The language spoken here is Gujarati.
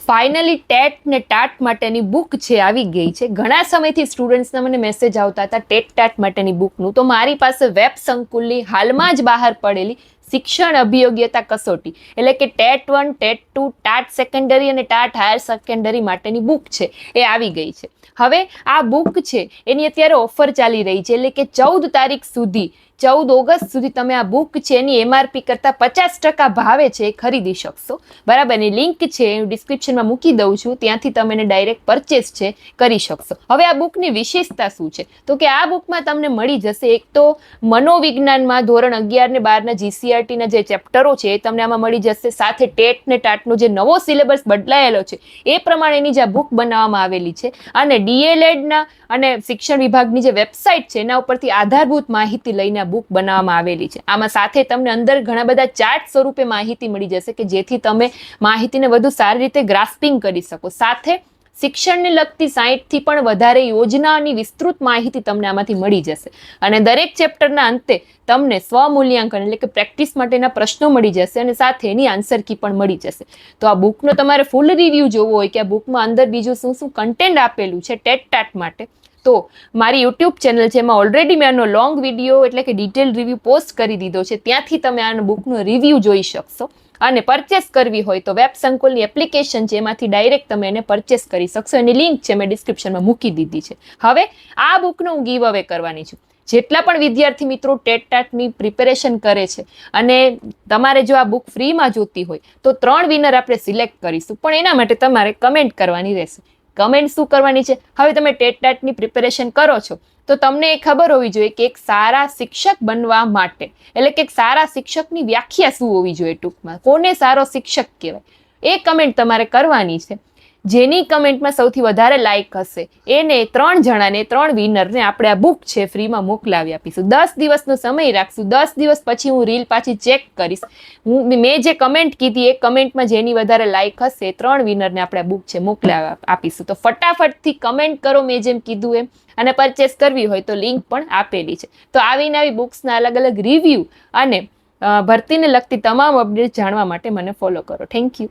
ફાઇનલી ટેટ ને ટાટ માટેની બુક છે આવી ગઈ છે. ઘણા સમયથી સ્ટુડન્ટ્સના મને મેસેજ આવતા હતા ટેટ ટાટ માટેની બુકનું. તો મારી પાસે વેબ સંકુલની હાલમાં જ બહાર પડેલી શિક્ષણ અભિયોગ્યતા કસોટી એટલે કે ટેટ 1, ટેટ 2, ટાટ સેકન્ડરી અને ટાટ હાયર સેકન્ડરી માટેની બુક છે એ આવી ગઈ છે. હવે આ બુક છે એની અત્યારે ઓફર ચાલી રહી છે, એટલે કે 14 તારીખ સુધી, 14 ઓગસ્ટ સુધી તમે આ બુક છે એની MRP કરતાં 50% ભાવે છે એ ખરીદી શકશો. બરાબર, એની લિંક છે હું ડિસ્ક્રિપ્શનમાં મૂકી દઉં છું, ત્યાંથી તમે એને ડાયરેક્ટ પરચેસ છે કરી શકશો. હવે આ બુકની વિશેષતા શું છે તો કે આ બુકમાં તમને મળી જશે એક તો મનોવિજ્ઞાનમાં ધોરણ 11 ને 12ના GCRTના જે ચેપ્ટરો છે એ તમને આમાં મળી જશે. સાથે ટેટ ને ટાટનો જે નવો સિલેબસ બદલાયેલો છે એ પ્રમાણેની જે આ બુક બનાવવામાં આવેલી છે, અને DLEDના અને શિક્ષણ વિભાગની જે વેબસાઇટ છે એના ઉપરથી આધારભૂત માહિતી લઈને આ બુક બનાવવામાં આવેલી છે. આમાં સાથે તમને અંદર ઘણા બધા ચાર્ટ સ્વરૂપે માહિતી મળી જશે કે જેથી તમે માહિતીને વધુ સારી રીતે ગ્રાસ્પિંગ કરી શકો. સાથે શિક્ષણને લગતી 60થી પણ વધારે યોજનાઓની વિસ્તૃત માહિતી તમને આમાંથી મળી જશે. અને દરેક ચેપ્ટરના અંતે તમને સ્વમૂલ્યાંકન એટલે કે પ્રેક્ટિસ માટેના પ્રશ્નો મળી જશે અને સાથે એની આન્સર કી પણ મળી જશે. તો આ બુકનો તમારે ફૂલ રિવ્યૂ જોવો હોય કે આ બુકમાં અંદર બીજું શું શું કન્ટેન્ટ આપેલું છે ટેટ ટાટ માટે, તો મારી યુટ્યુબ ચેનલ છે એમાં ઓલરેડી મેં આનો લોંગ વિડીયો એટલે કે ડિટેલ રિવ્યૂ પોસ્ટ કરી દીધો છે, ત્યાંથી તમે આ બુકનો રિવ્યૂ જોઈ શકશો. અને પરચેસ કરવી હોય તો વેબ સંકુલની એપ્લિકેશન છે એમાંથી ડાયરેક્ટ તમે એને પરચેસ કરી શકશો. એની લિંક છે મેં ડિસ્ક્રિપ્શનમાં મૂકી દીધી છે. હવે આ બુકનો હું ગીવ અવે કરવાની છું. જેટલા પણ વિદ્યાર્થી મિત્રો ટેટ ટાટની પ્રિપેરેશન કરે છે અને તમારે જો આ બુક ફ્રીમાં જોતી હોય તો 3 વિનર આપણે સિલેક્ટ કરીશું, પણ એના માટે તમારે કમેન્ટ કરવાની રહેશે. કમેન્ટ શું કરવાની છે? હવે તમે ટેટ ટાટની પ્રિપેરેશન કરો છો તો તમને એ ખબર હોવી જોઈએ કે એક સારા શિક્ષક બનવા માટે એટલે કે એક સારા શિક્ષકની વ્યાખ્યા શું હોવી જોઈએ, ટૂંકમાં કોને સારો શિક્ષક કહેવાય એ કમેન્ટ તમારે કરવાની છે. જેની કમેન્ટમાં સૌથી વધારે લાઇક હશે એને 3 જણાને 3 વિનરને આપણે આ બુક છે ફ્રીમાં મોકલાવી આપીશું. 10 દિવસનો સમય રાખશું. 10 દિવસ પછી હું રીલ પાછી ચેક કરીશ. મેં જે કમેન્ટ કીધી એ કમેન્ટમાં જેની વધારે લાઇક હશે 3 વિનરને આપણે આ બુક છે મોકલાવી આપીશું. તો ફટાફટથી કમેન્ટ કરો મેં જેમ કીધું એમ, અને પરચેસ કરવી હોય તો લિંક પણ આપેલી છે. તો આવી નવી બુક્સના અલગ અલગ રિવ્યૂ અને ભરતીને લગતી તમામ અપડેટ જાણવા માટે મને ફોલો કરો. Thank you.